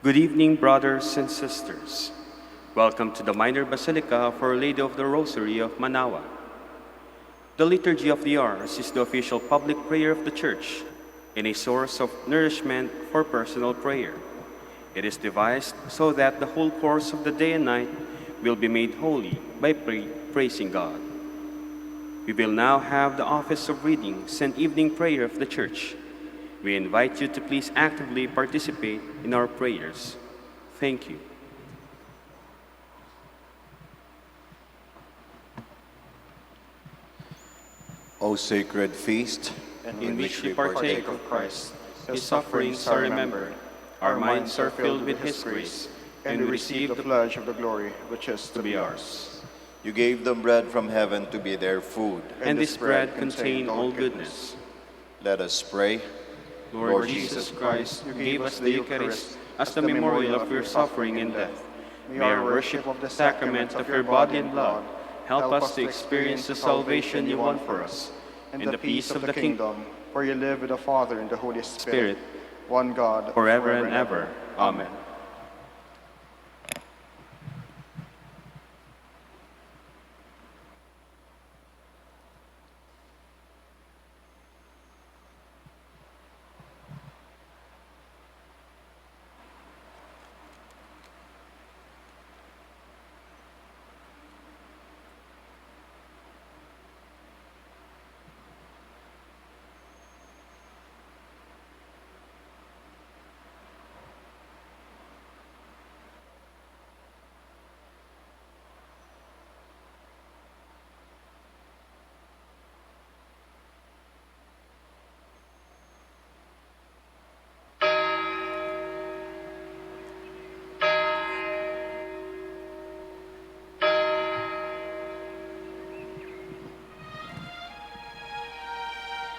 Good evening, brothers and sisters. Welcome to the Minor Basilica of Our Lady of the Rosary of Manaoag. The Liturgy of the Hours is the official public prayer of the Church and a source of nourishment for personal prayer. It is devised so that the whole course of the day and night will be made holy by praising God. We will now have the office of readings and evening prayer of the Church. We invite you to please actively participate in our prayers. Thank you. O sacred feast, In which we partake of Christ, His sufferings are remembered, our minds are filled with His grace, and we receive the pledge of the glory which is to be ours. you gave them bread from heaven to be their food. And this bread contained all goodness. Let us pray. Lord Jesus Christ, you gave us the Eucharist as the memorial of your suffering and death. May our worship of the sacrament of your body and blood help us to experience the salvation you won for us, and the peace of the kingdom, for you live with the Father and the Holy Spirit, one God, forever and ever. Amen.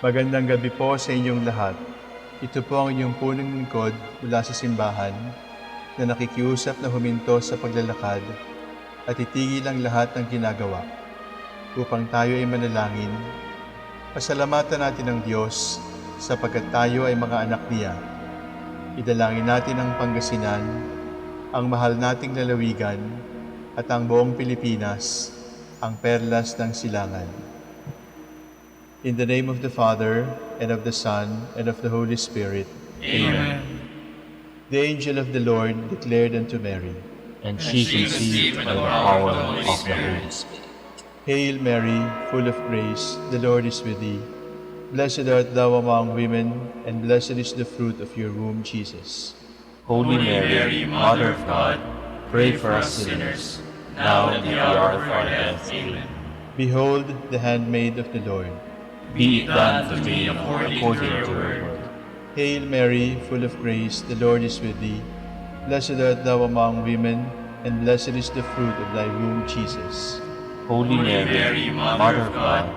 Magandang gabi po sa inyong lahat. Ito po ang inyong punong lingkod mula sa simbahan na nakikiusap na huminto sa paglalakad at itigil ang lahat ng ginagawa upang tayo ay manalangin. Pasalamatan natin ang Diyos sapagkat tayo ay mga anak niya. Idalangin natin ang Pangasinan, ang mahal nating lalawigan at ang buong Pilipinas, ang perlas ng silangan. In the name of the Father, and of the Son, and of the Holy Spirit. Amen. The angel of the Lord declared unto Mary, And she conceived by the power of the Holy Spirit. Hail Mary, full of grace, the Lord is with thee. Blessed art thou among women, and blessed is the fruit of your womb, Jesus. Holy Mary, Mother of God, pray for us sinners, now and at the hour of our death. Amen. Behold the handmaid of the Lord. Be it done to me according to your word. Hail Mary, full of grace, the Lord is with thee. Blessed art thou among women, and blessed is the fruit of thy womb, Jesus. Holy Mary, Mother of God,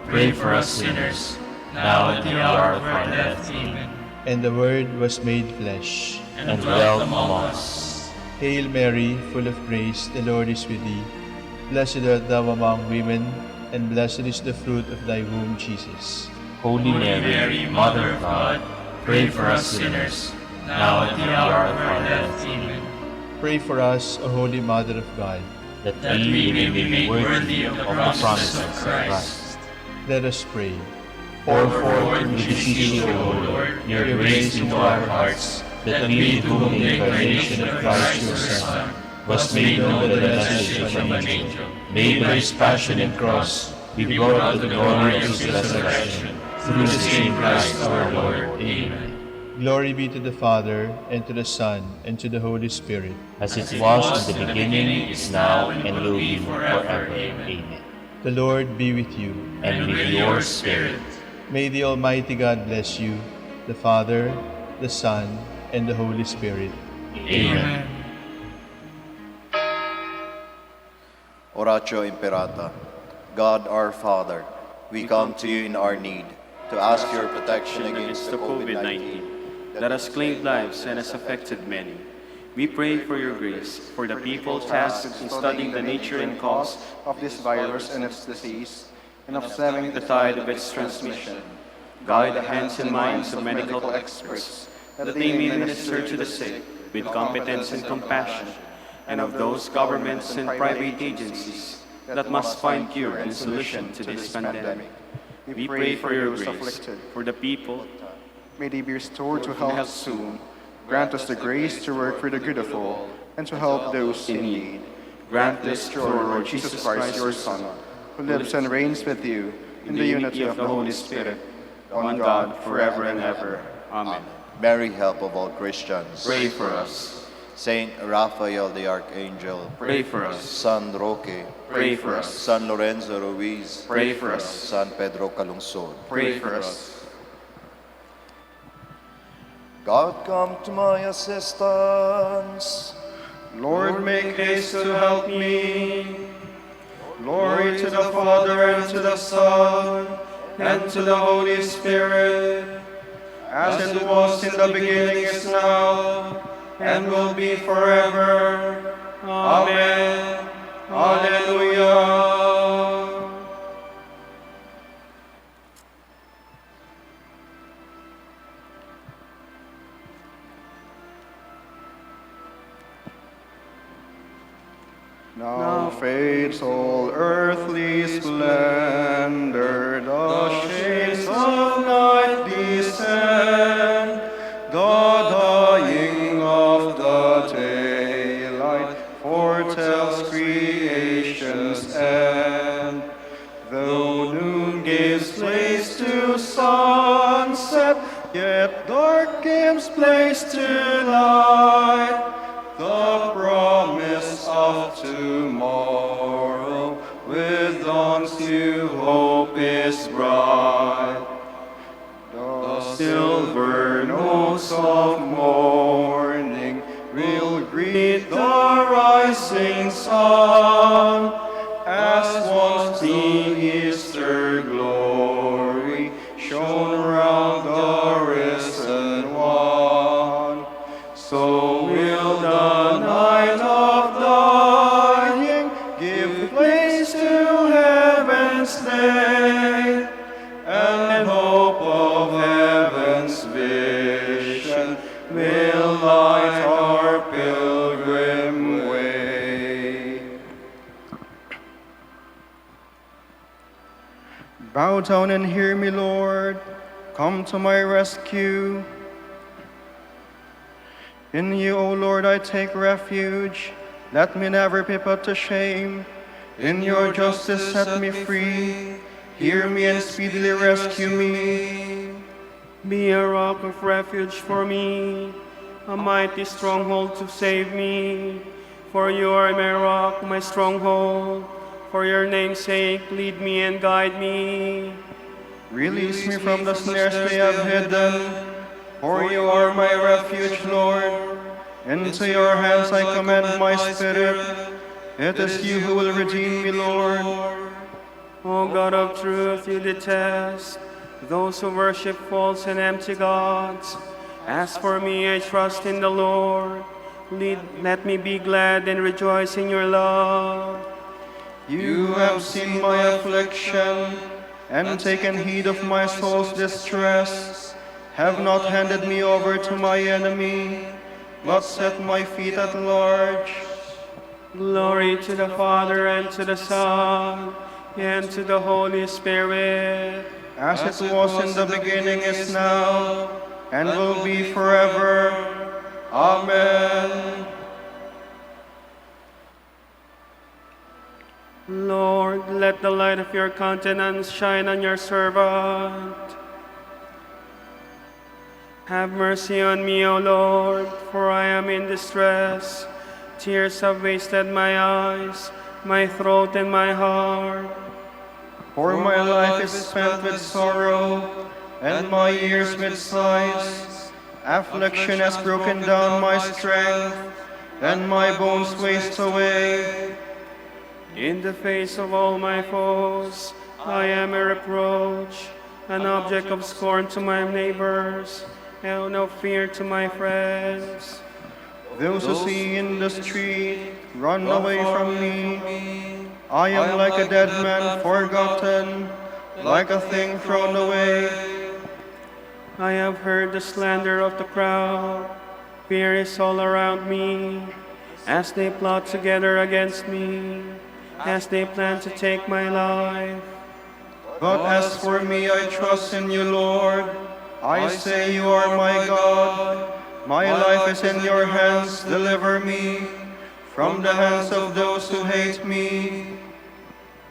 pray for us sinners, now and at the hour of our death. Amen. And the Word was made flesh, And dwelt among us. Hail Mary, full of grace, the Lord is with thee. Blessed art thou among women, and blessed is the fruit of thy womb, Jesus. Holy Mary, Mother of God, pray for us sinners, now and at the hour of our death. Amen. Pray for us, O Holy Mother of God. That we may be made worthy of the promises of Christ. Let us pray. Pour forth, we beseech you, O Lord, your grace into our hearts, that we, to whom the incarnation of Christ your Son was made known by the message of an angel, may by his passion and cross be brought to the glory of his resurrection, through the same Christ our Lord. Amen. Glory be to the Father, and to the Son, and to the Holy Spirit. As it was in the beginning, is now, and will be forever. Amen. The Lord be with you. And with your spirit. May the Almighty God bless you, the Father, the Son, and the Holy Spirit. Amen. Oratio Imperata. God our Father, we come to you in our need to ask your protection against the COVID-19 that has claimed lives and has affected many. We pray for your grace for the people tasked in studying the nature and cause of this virus and its disease, and of stemming the tide of its transmission. Guide the hands and minds of medical experts, that they may minister to the sick with competence and compassion, and of those governments and private agencies that must find cure and solution to this pandemic. We pray for your grace, afflicted. for the people. May they be restored to health soon. Grant us the grace to work for the good of all and to help those in need. Grant this through our Lord Jesus Christ, your Son, who lives and reigns with you in the unity of the Holy Spirit, one God, forever and ever. Amen. Mary, help of all Christians. Pray for us. Saint Raphael the Archangel. Pray for us. San Roque. Pray for us. San Lorenzo Ruiz. Pray for us. San Pedro Calungsod. Pray for us. God, come to my assistance. Lord, make haste to help me. Glory to the Father, and to the Son, and to the Holy Spirit, as it was in the beginning, is now, and will be forever. Amen. Alleluia. Now fades all earthly splendor, the shades of night descend, the dying of the daylight foretells creation's end. Though noon gives place to sunset, yet dark gives place to light. The promise of tomorrow with dawn's new hope is bright. The silver notes of morning will greet the rising sun, as once the Easter glory shone round the risen one. So will the night of dying give place to heaven's day, and hope of heaven's vision will light our pilgrim way. Bow down and hear me, Lord. Come to my rescue. In you, O Lord, I take refuge. Let me never be put to shame. In your justice set me free. Hear me and speedily rescue me. Be a rock of refuge for me, a mighty stronghold to save me. For you are my rock, my stronghold. For your name's sake, lead me and guide me. Release me from the snares they have hidden. For you are my refuge, Lord. Into your hands I commend my spirit. It is you who will redeem me, Lord. O God of truth, you detest those who worship false and empty gods. As for me, I trust in the Lord. Let me be glad and rejoice in your love. You have seen my affliction and taken heed of my soul's distress. Have not handed me over to my enemy, but set my feet at large. Glory to the Father, and to the Son, and to the Holy Spirit. As it was in the beginning, is now, and will be forever. Amen. Lord, let the light of your countenance shine on your servant. Have mercy on me, O Lord, for I am in distress. Tears have wasted my eyes, my throat and my heart. For my life is spent with sorrow, and my years with sighs. Affliction has broken down my strength, and my bones waste away. In the face of all my foes, I am a reproach, an object of scorn to my neighbors, and of fear to my friends. Those who see in the street run away from me. I am like a dead man forgotten, like a thing thrown away. I have heard the slander of the crowd. Fear is all around me, as they plot together against me, as they plan to take my life. But as for me, I trust in you, Lord. I say you are my God. My life is in your hands. Deliver me from the hands of those who hate me.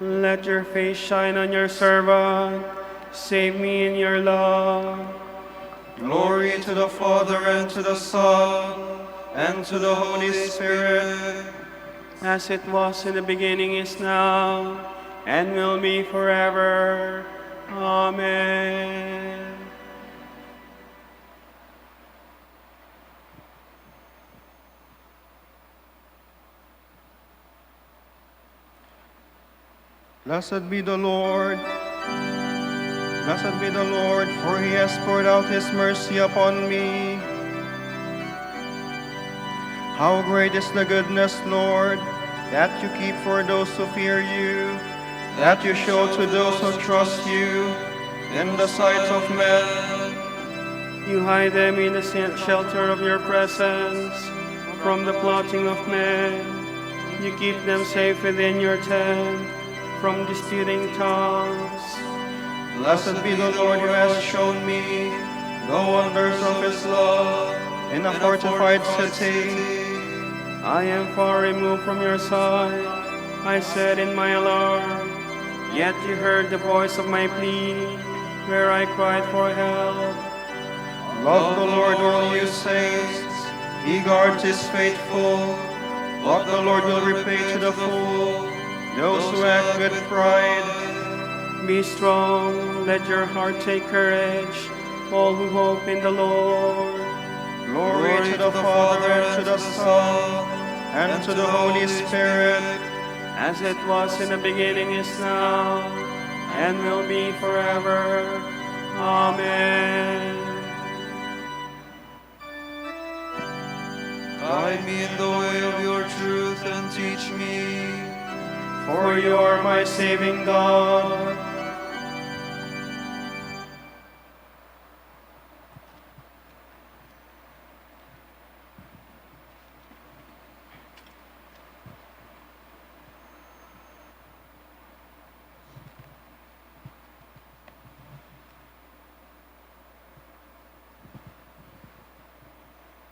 Let your face shine on your servant. Save me in your love. Glory to the Father, and to the Son, and to the Holy Spirit, as it was in the beginning, is now, and will be forever. Amen. Blessed be the Lord. Blessed be the Lord, for he has poured out his mercy upon me. How great is the goodness, Lord, that you keep for those who fear you, that you show to those who trust you in the sight of men. You hide them in the shelter of your presence from the plotting of men. You keep them safe within your tent from disputing tongues. Blessed be the Lord who has shown me the wonders of his love in a fortified city. I am far removed from your sight. I said in my alarm, yet you heard the voice of my plea, where I cried for help. Love the Lord, all you saints. He guards his faithful. But the Lord will repay to the full those who act with pride. Be strong, let your heart take courage, all who hope in the Lord. Glory to the Father, and to the Son, and to the Holy Spirit, as it was in the beginning, is now, and will be forever. Amen. Guide me in the way of your truth and teach me, for you are my saving God.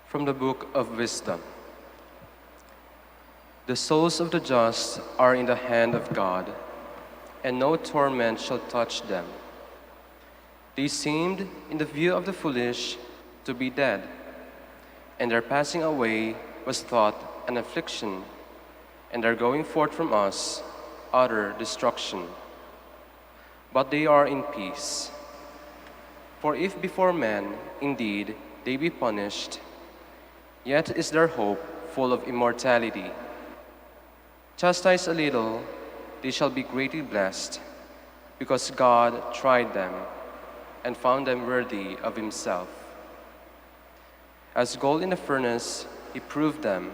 From the Book of Wisdom. The souls of the just are in the hand of God, and no torment shall touch them. They seemed, in the view of the foolish, to be dead, and their passing away was thought an affliction, and their going forth from us utter destruction. But they are in peace. For if before men, indeed, they be punished, yet is their hope full of immortality. Chastise a little, they shall be greatly blessed, because God tried them and found them worthy of himself. As gold in the furnace, he proved them,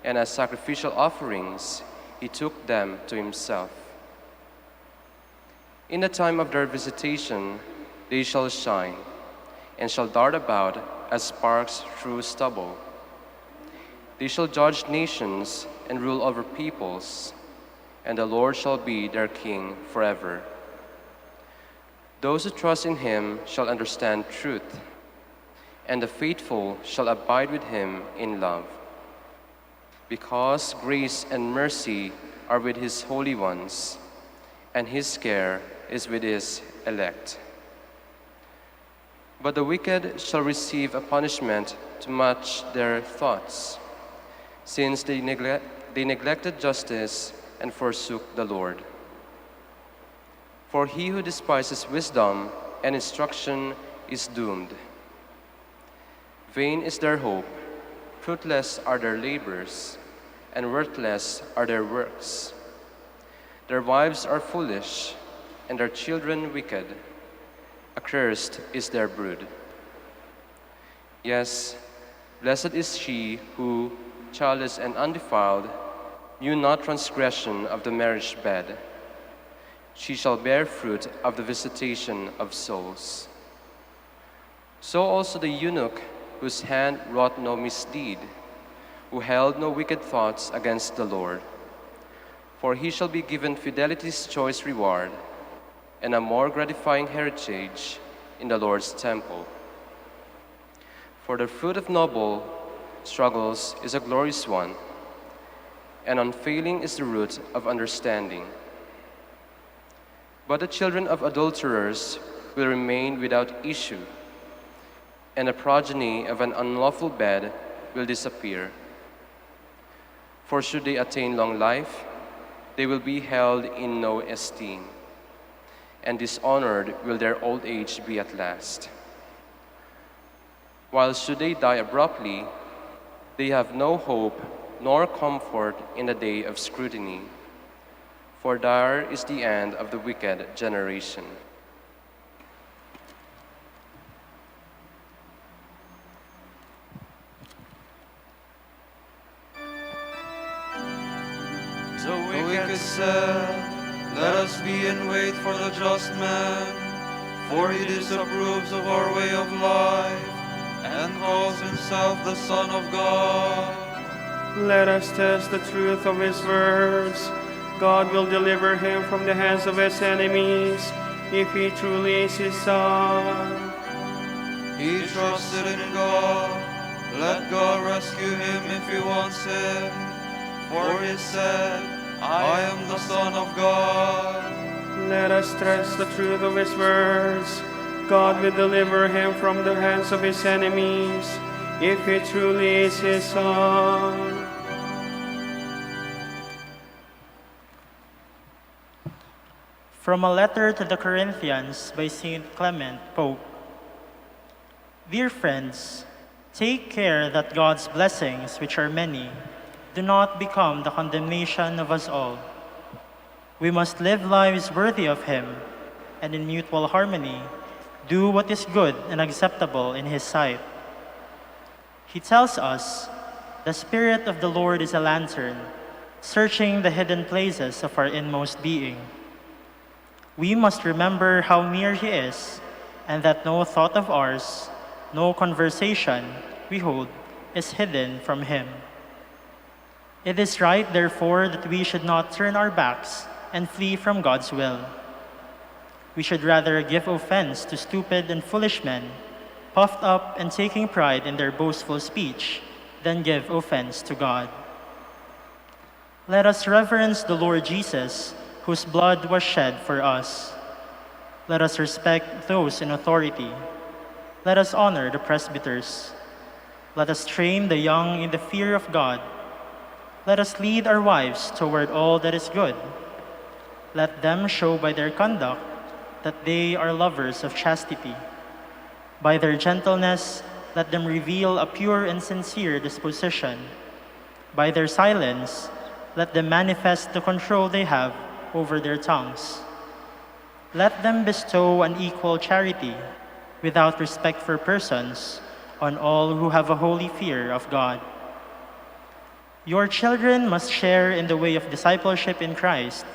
and as sacrificial offerings, he took them to himself. In the time of their visitation, they shall shine, and shall dart about as sparks through stubble. They shall judge nations and rule over peoples, and the Lord shall be their king forever. Those who trust in him shall understand truth, and the faithful shall abide with him in love. Because grace and mercy are with his holy ones, and his care is with his elect. But the wicked shall receive a punishment to match their thoughts, since they neglected justice and forsook the Lord. For he who despises wisdom and instruction is doomed. Vain is their hope, fruitless are their labors, and worthless are their works. Their wives are foolish, and their children wicked. Accursed is their brood. Yes, blessed is she who, childless and undefiled, knew not transgression of the marriage bed. She shall bear fruit of the visitation of souls. So also the eunuch whose hand wrought no misdeed, who held no wicked thoughts against the Lord. For he shall be given fidelity's choice reward, and a more gratifying heritage in the Lord's temple. For the fruit of noble struggles is a glorious one, and unfailing is the root of understanding. But the children of adulterers will remain without issue, and the progeny of an unlawful bed will disappear. For should they attain long life, they will be held in no esteem, and dishonored will their old age be at last. While should they die abruptly, they have no hope nor comfort in the day of scrutiny, for dire is the end of the wicked generation. The wicked said, "Let us be in wait for the just man, for he disapproves of our way of life, and calls himself the Son of God." Let us test the truth of his words. God will deliver him from the hands of his enemies, if he truly is his son. He trusted in God. Let God rescue him if he wants him. For he said, "I am the Son of God." Let us test the truth of his words. God will deliver him from the hands of his enemies, if he truly is his son. From a letter to the Corinthians by Saint Clement, Pope. Dear friends, take care that God's blessings, which are many, do not become the condemnation of us all. We must live lives worthy of Him, and in mutual harmony, do what is good and acceptable in His sight. He tells us, "The Spirit of the Lord is a lantern, searching the hidden places of our inmost being." We must remember how near He is, and that no thought of ours, no conversation we hold is hidden from Him. It is right, therefore, that we should not turn our backs and flee from God's will. We should rather give offense to stupid and foolish men, puffed up and taking pride in their boastful speech, than give offense to God. Let us reverence the Lord Jesus, whose blood was shed for us. Let us respect those in authority. Let us honor the presbyters. Let us train the young in the fear of God. Let us lead our wives toward all that is good. Let them show by their conduct that they are lovers of chastity. By their gentleness, let them reveal a pure and sincere disposition. By their silence, let them manifest the control they have over their tongues. Let them bestow an equal charity, without respect for persons, on all who have a holy fear of God. Your children must share in the way of discipleship in Christ.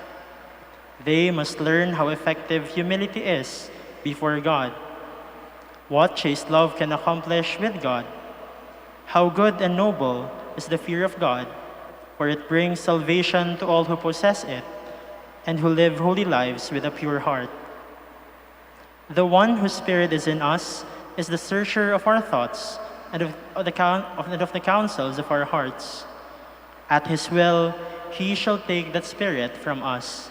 They must learn how effective humility is before God, what chaste love can accomplish with God, how good and noble is the fear of God, for it brings salvation to all who possess it and who live holy lives with a pure heart. The one whose spirit is in us is the searcher of our thoughts and of the counsels of our hearts. At His will, He shall take that spirit from us.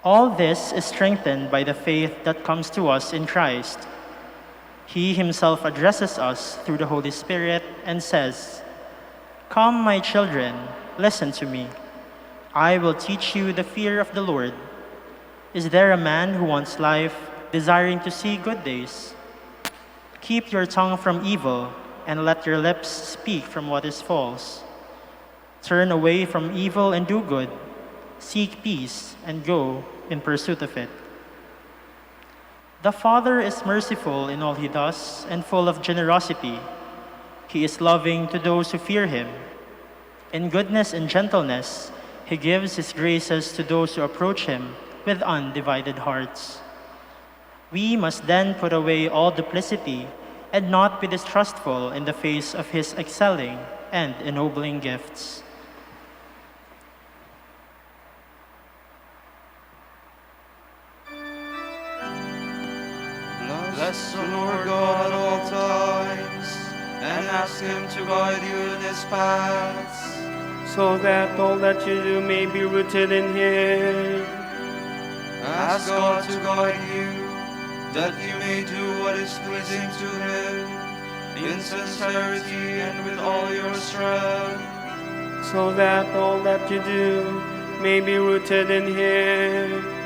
All this is strengthened by the faith that comes to us in Christ. He Himself addresses us through the Holy Spirit and says, "Come, my children, listen to me. I will teach you the fear of the Lord. Is there a man who wants life, desiring to see good days? Keep your tongue from evil, and let your lips speak from what is false. Turn away from evil and do good. Seek peace and go in pursuit of it." The Father is merciful in all He does and full of generosity. He is loving to those who fear Him. In goodness and gentleness, He gives His graces to those who approach Him with undivided hearts. We must then put away all duplicity and not be distrustful in the face of his excelling and ennobling gifts. Bless the Lord God at all times, and ask him to guide you in his paths, so that all that you do may be rooted in him. ask God to guide you, that you may do what is pleasing to him, in sincerity and with all your strength. So that all that you do may be rooted in him.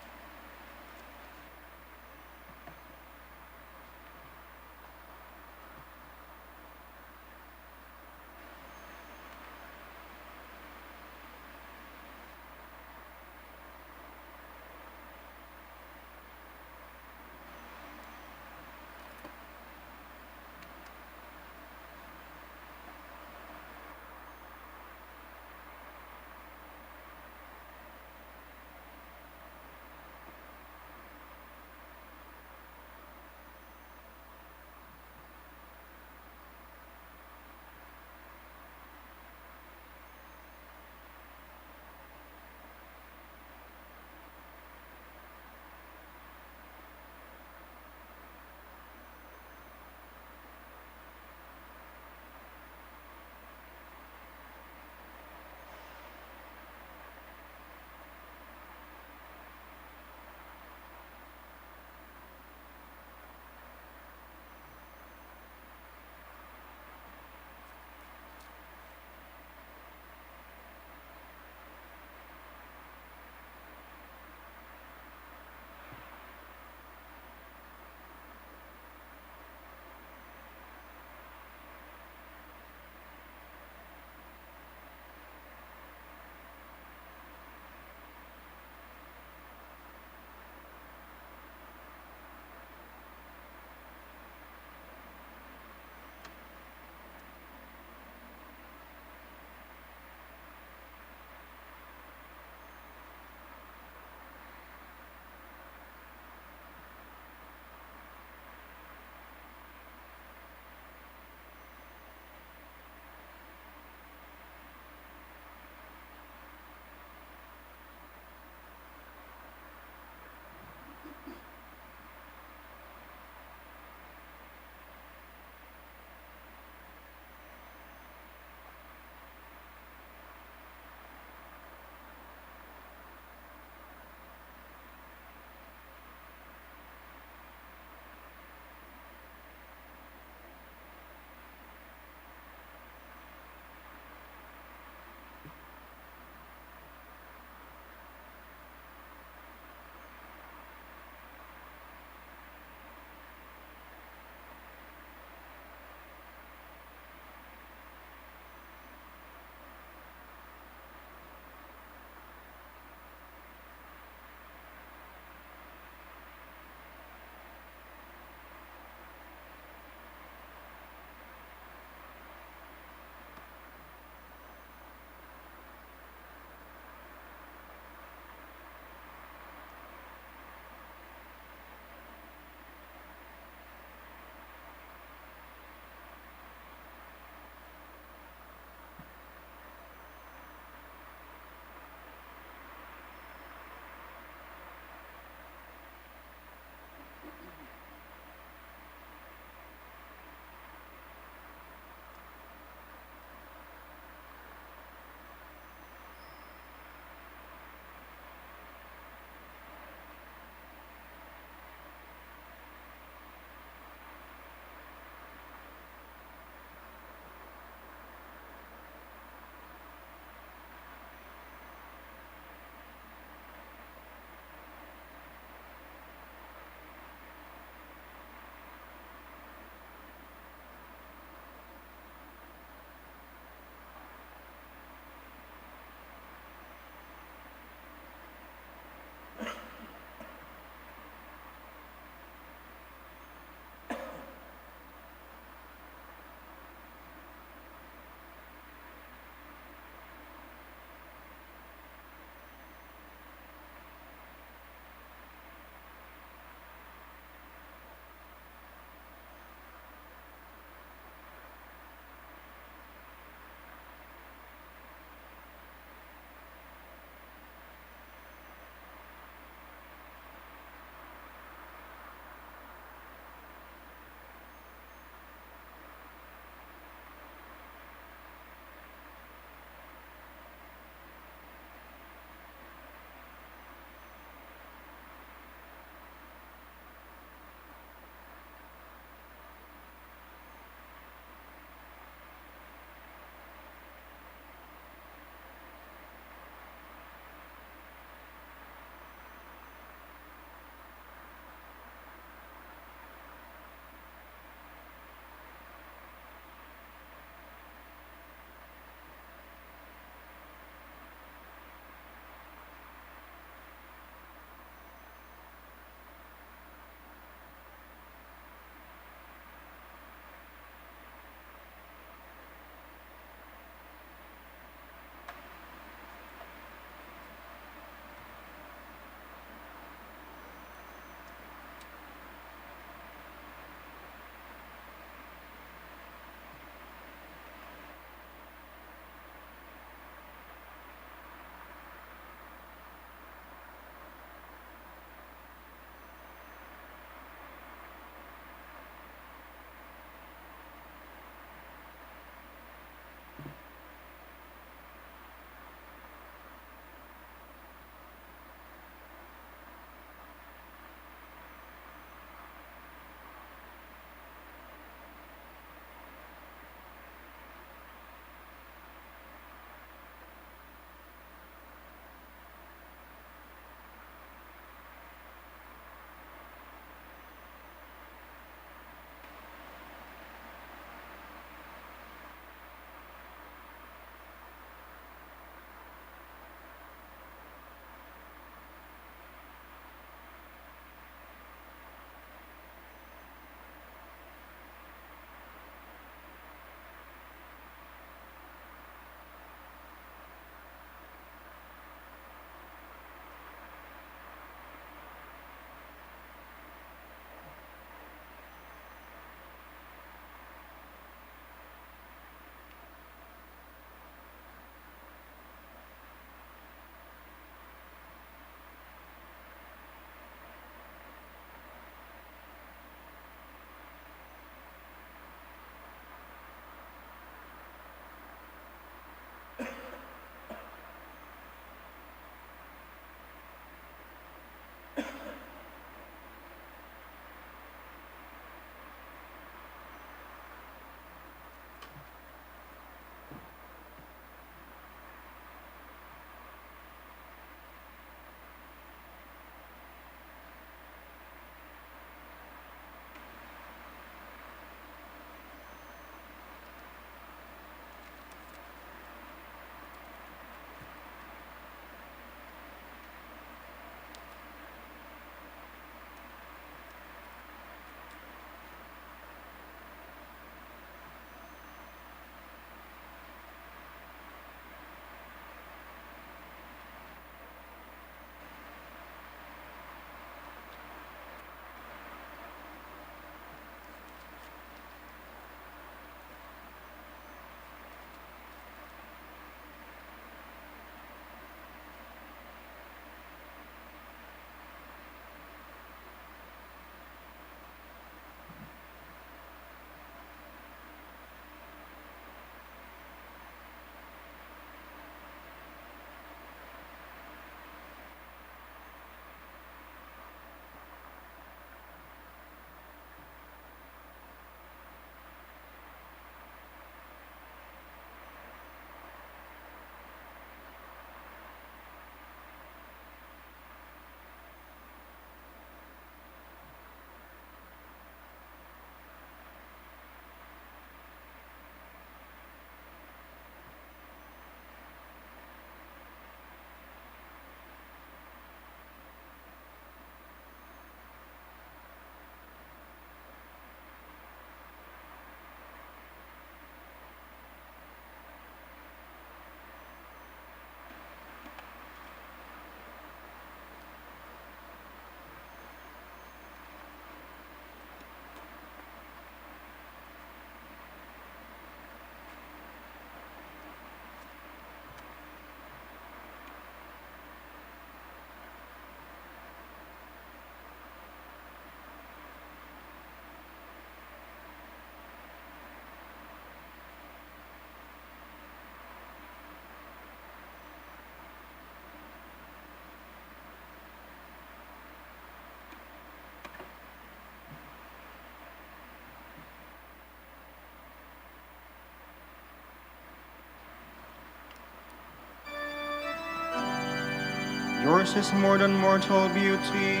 Yours is more than mortal beauty.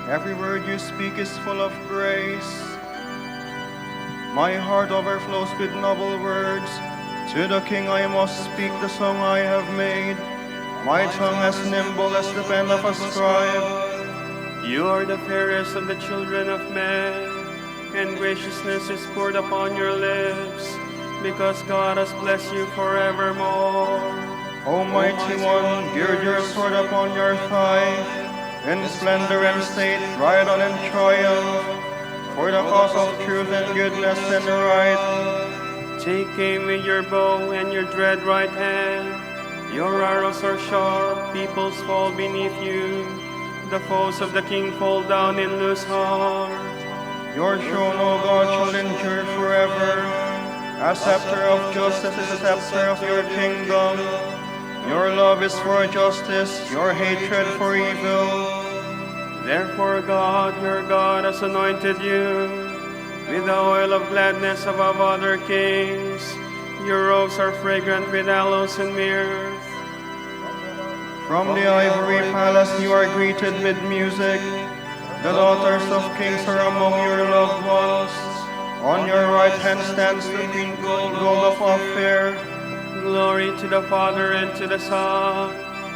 Every word you speak is full of grace. My heart overflows with noble words. To the King I must speak the song I have made. My tongue as nimble as the pen of a scribe. You are the fairest of the children of men, and graciousness is poured upon your lips, because God has blessed you forevermore. O mighty one, gird your sword upon your thigh. In splendor and state, ride on in triumph, for the cause of truth and goodness and right. Take aim with your bow and your dread right hand. Your arrows are sharp, peoples fall beneath you. The foes of the king fall down in loose heart. Your throne, O God, shall endure forever. A scepter of justice is a scepter of your kingdom. Your love is for justice, your hatred for evil. Therefore God, your God, has anointed you with the oil of gladness above other kings. Your robes are fragrant with aloes and myrrh. From the ivory palace you are greeted with music. The daughters of kings are among your loved ones. On your right hand stands the queen gold of Ophir. Glory to the Father, and to the Son,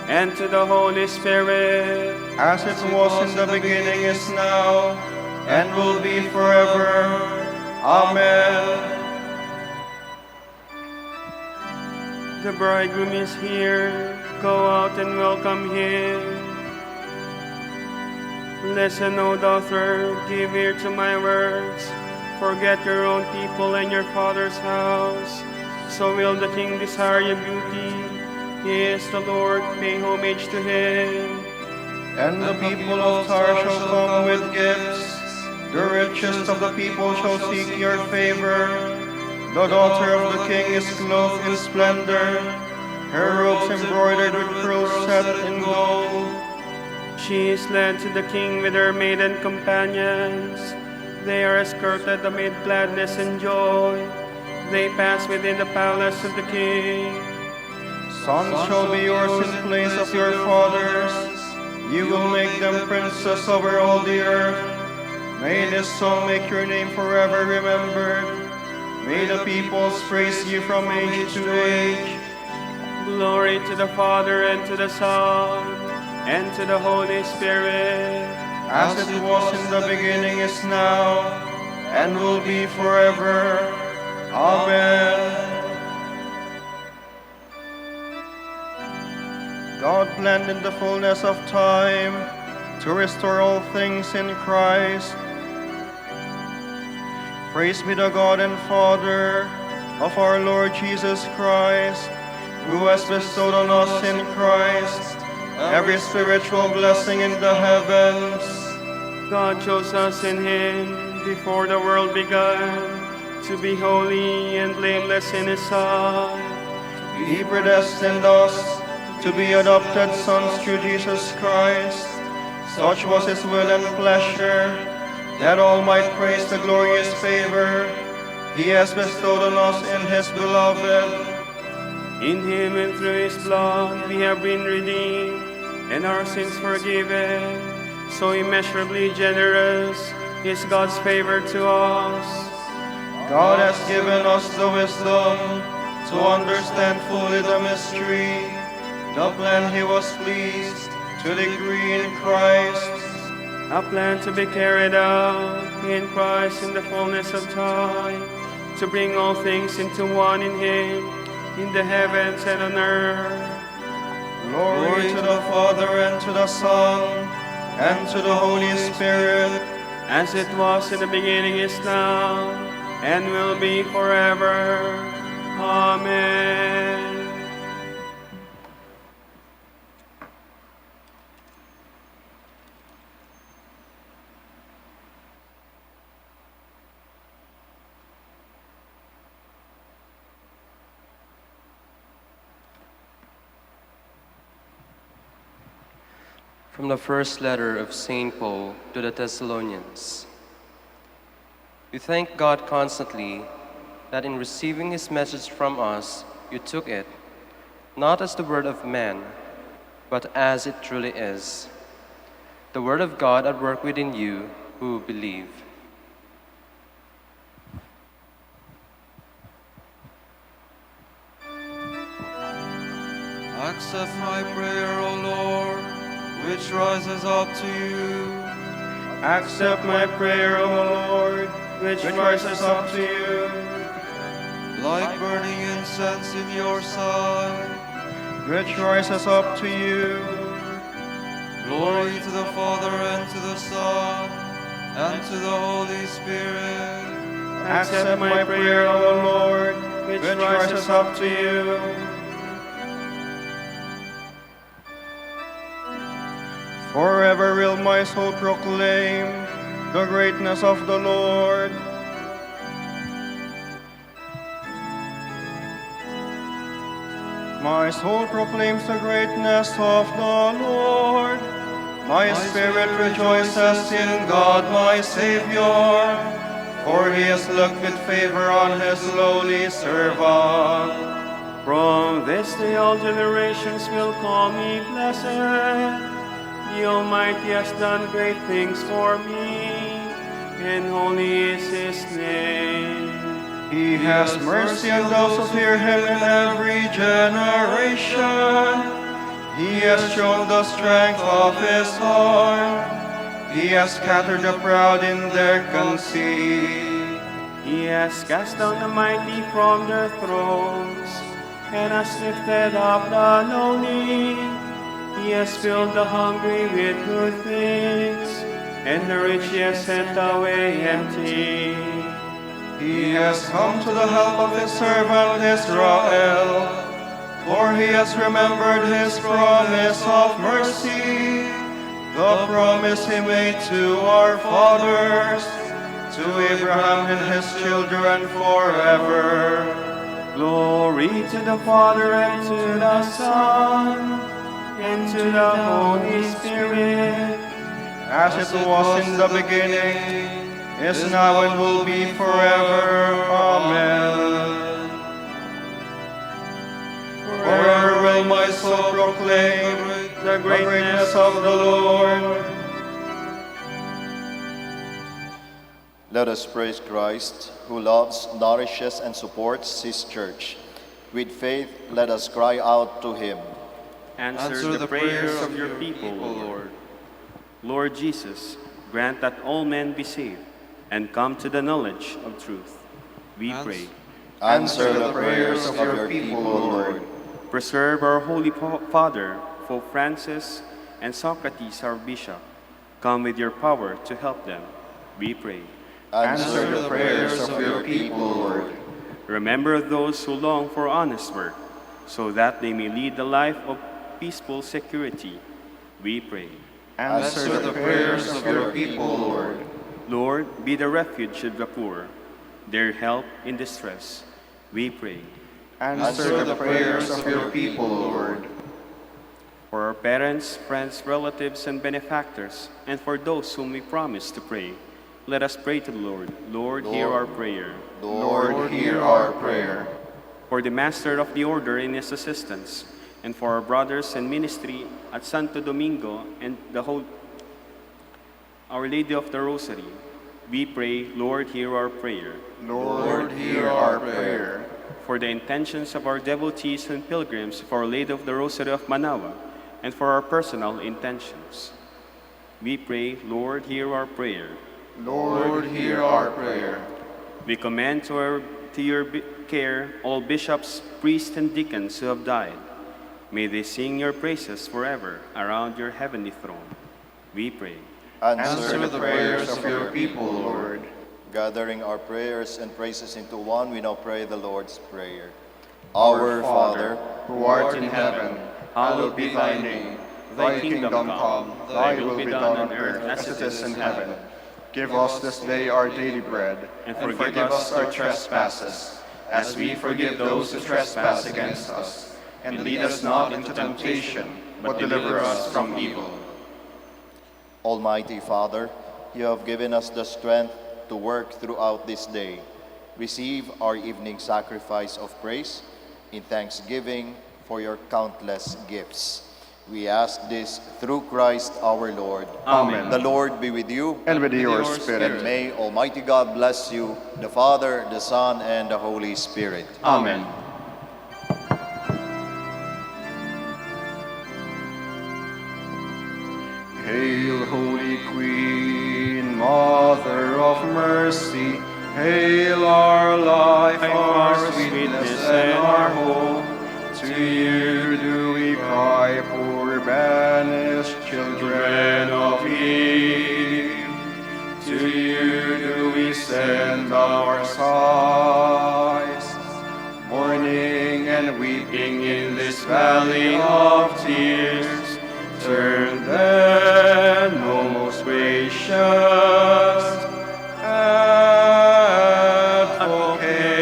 and to the Holy Spirit. As it was in the beginning, is now, and will be forever. Amen. The bridegroom is here. Go out and welcome him. Listen, O daughter, give ear to my words. Forget your own people and your father's house. So will the king desire your beauty. He is the Lord, pay homage to him. And the people of Tyre shall come with gifts. The richest of the people shall seek your favor. The daughter of the king is clothed in splendor. Her robes embroidered with pearls set in gold. She is led to the king with her maiden companions. They are escorted amid gladness and joy. They pass within the palace of the king. Sons shall be yours in place of your fathers. You will make them princes over all the earth. May this song make your name forever remembered. May the peoples praise you from age to age. Glory to the Father, and to the Son, and to the Holy Spirit. As it was in the beginning, is now, and will be forever. Amen. God planned in the fullness of time to restore all things in Christ. Praise be the God and Father of our Lord Jesus Christ, who has bestowed on us in Christ every spiritual blessing in the heavens. God chose us in him before the world began to be holy and blameless in his sight. He predestined us to be adopted sons through Jesus Christ. Such was his will and pleasure, that all might praise the glorious favor he has bestowed on us in his beloved. In him and through his blood we have been redeemed, and our sins forgiven. So immeasurably generous is God's favor to us. God has given us the wisdom to understand fully the mystery, the plan he was pleased to decree in Christ. A plan to be carried out in Christ in the fullness of time, to bring all things into one in him, in the heavens and on earth. Glory to the Father, and to the Son, and to the Holy Spirit, as it was in the beginning, is now, and will be forever. Amen. From the first letter of St. Paul to the Thessalonians. We thank God constantly that in receiving his message from us, you took it, not as the word of man, but as it truly is, the Word of God at work within you who believe. Accept my prayer, O Lord, which rises up to you. Accept my prayer, O Lord, which rises up to you. Like burning incense in your sight. Which rises up to you. Glory to the Father, and to the Son, and to the Holy Spirit. Accept my prayer, O Lord, which rises up to you. Forever will my soul proclaim the greatness of the Lord. My soul proclaims the greatness of the Lord. My spirit rejoices in God my Savior, for he has looked with favor on his lowly servant. From this day all generations will call me blessed. The Almighty has done great things for me, and holy is his name. He has mercy on those who fear him in every generation. He has shown the strength of his arm. He has scattered the proud in their conceit. He has cast down the mighty from their thrones, and has lifted up the lowly. He has filled the hungry with good things, and the rich he has sent away empty. He has come to the help of his servant Israel, for he has remembered his promise of mercy, the promise he made to our fathers, to Abraham and his children forever. Glory to the Father, and to the Son, and to the Holy Spirit, as it was in the beginning, is now, and will be forever. Amen. Forever will my soul proclaim the greatness of the Lord. Let us praise Christ, who loves, nourishes, and supports his church. With faith, let us cry out to him. Answer the prayers of your people, Lord. Lord Jesus, grant that all men be saved and come to the knowledge of truth. We pray. Answer the prayers of your people, Lord. Preserve our Holy Father, Pope Francis, and Socrates, our Bishop. Come with your power to help them. We pray. Answer the prayers of your people, Lord. Remember those who long for honest work, so that they may lead the life of peaceful security. We pray. Answer the prayers of your people, Lord. Lord, be the refuge of the poor, their help in distress. We pray. Answer the prayers of your people, Lord. For our parents, friends, relatives, and benefactors, and for those whom we promise to pray, let us pray to the Lord. Lord, hear our prayer. Lord, hear our prayer. For the Master of the Order and his assistants, and for our brothers in ministry at Santo Domingo and Our Lady of the Rosary, we pray, Lord, hear our prayer. Lord, hear our prayer. For the intentions of our devotees and pilgrims for Our Lady of the Rosary of Manaoag, and for our personal intentions, we pray, Lord, hear our prayer. Lord, hear our prayer. We commend to your care all bishops, priests, and deacons who have died. May they sing your praises forever around your heavenly throne. We pray. Answer the prayers of your people, Lord. Gathering our prayers and praises into one, we now pray the Lord's Prayer. Our Father, who art in heaven, hallowed be thy name. Thy kingdom come, thy will be done on earth as it is in heaven. Give us this day our daily bread, and forgive us our trespasses, as we forgive those who trespass against us. And lead us not into temptation, but deliver us from evil. Almighty Father, you have given us the strength to work throughout this day. Receive our evening sacrifice of praise in thanksgiving for your countless gifts. We ask this through Christ our Lord. Amen. The Lord be with you. And with your And spirit. may Almighty God bless you, the Father, the Son, and the Holy Spirit. Amen. Hail, Holy Queen, Mother of Mercy. Hail our life, our sweetness, and our hope. To you do we cry, poor banished children of Eve. To you do we send our sighs, mourning and weeping in this valley of tears. Turn then, O most gracious Advocate,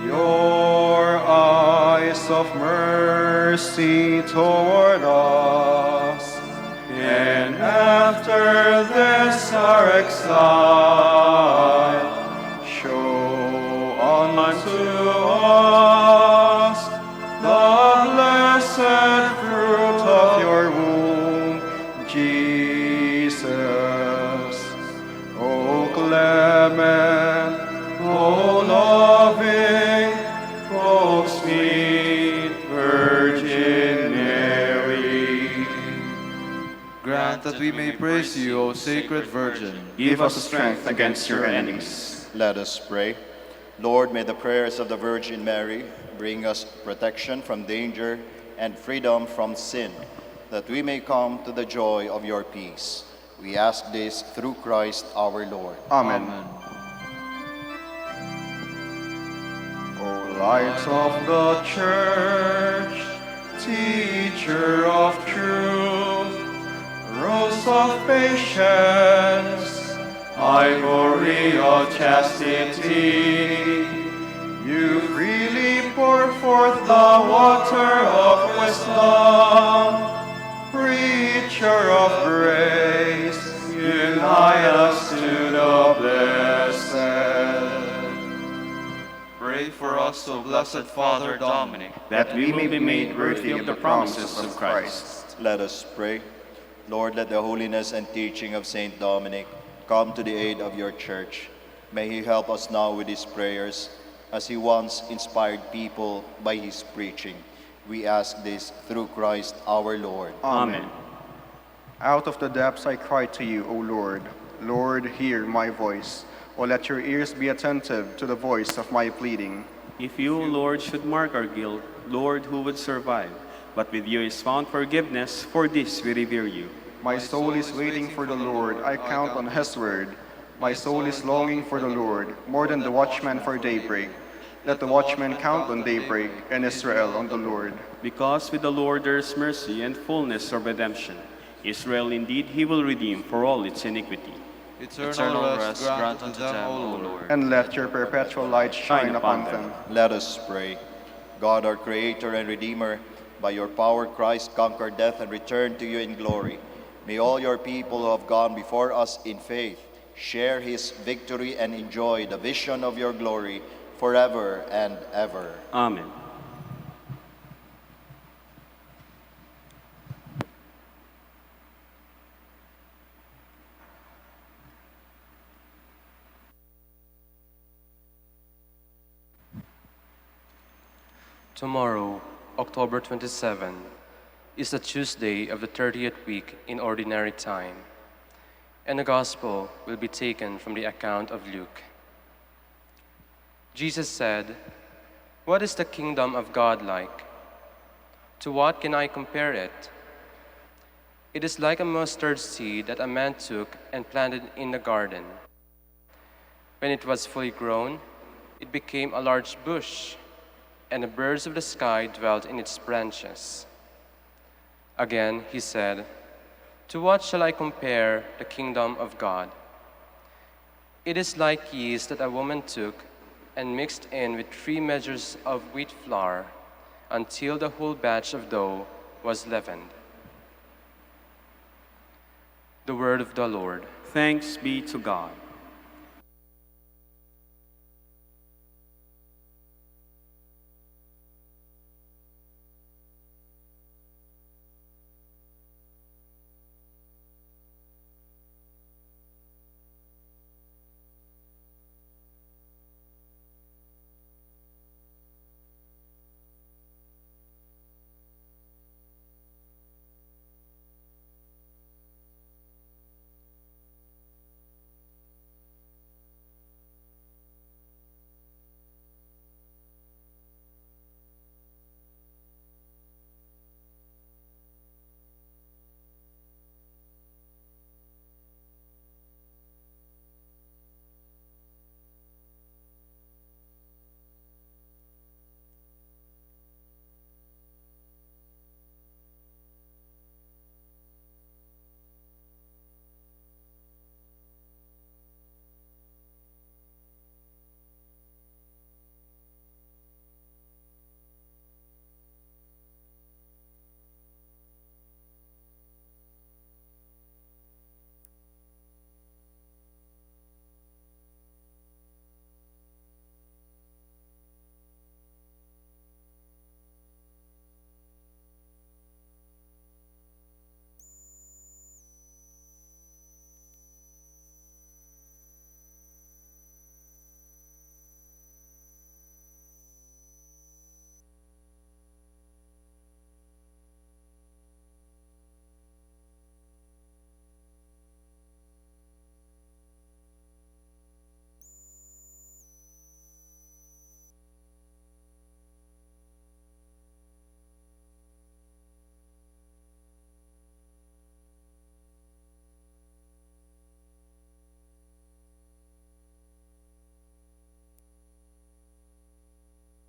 your eyes of mercy toward us, and after this our exile, show unto us the blessed fruit of your womb, Jesus. O clement, O loving, O sweet Virgin Mary. Grant that we may praise you, O Sacred Virgin. Give us strength against your enemies. Let us pray. Lord, may the prayers of the Virgin Mary bring us protection from danger and freedom from sin, that we may come to the joy of your peace. We ask this through Christ our Lord. Amen. O light of the Church, teacher of truth, rose of patience, ivory of chastity, you freely pour forth the water of wisdom. Preacher of grace, unite us to the blessed. Pray for us, O Blessed Father Dominic, That we may be made worthy of the promises of Christ. Let us pray. Lord, let the holiness and teaching of Saint Dominic come to the aid of your church. May he help us now with his prayers, as he once inspired people by his preaching. We ask this through Christ our Lord. Amen. Out of the depths I cry to you, O Lord. Lord, hear my voice. O let your ears be attentive to the voice of my pleading. If you, Lord, should mark our guilt, Lord, who would survive? But with you is found forgiveness, for this we revere you. My soul is waiting for the Lord. I count on his word. My soul is longing for the Lord, more than the watchman for daybreak. Let the watchman count on daybreak, and Israel on the Lord. Because with the Lord there is mercy and fullness of redemption. Israel indeed he will redeem for all its iniquity. eternal rest grant unto them, O Lord. And let your perpetual light shine upon them. Let us pray. God, our Creator and Redeemer, by your power Christ conquered death and returned to you in glory. May all your people who have gone before us in faith share his victory and enjoy the vision of your glory forever and ever. Amen. Tomorrow, October 27, is the Tuesday of the 30th week in Ordinary Time, and the Gospel will be taken from the account of Luke. Jesus said, "What is the kingdom of God like? To what can I compare it? It is like a mustard seed that a man took and planted in the garden. When it was fully grown, it became a large bush, and the birds of the sky dwelt in its branches." Again, he said, "To what shall I compare the kingdom of God? It is like yeast that a woman took and mixed in with 3 measures of wheat flour until the whole batch of dough was leavened." The word of the Lord. Thanks be to God.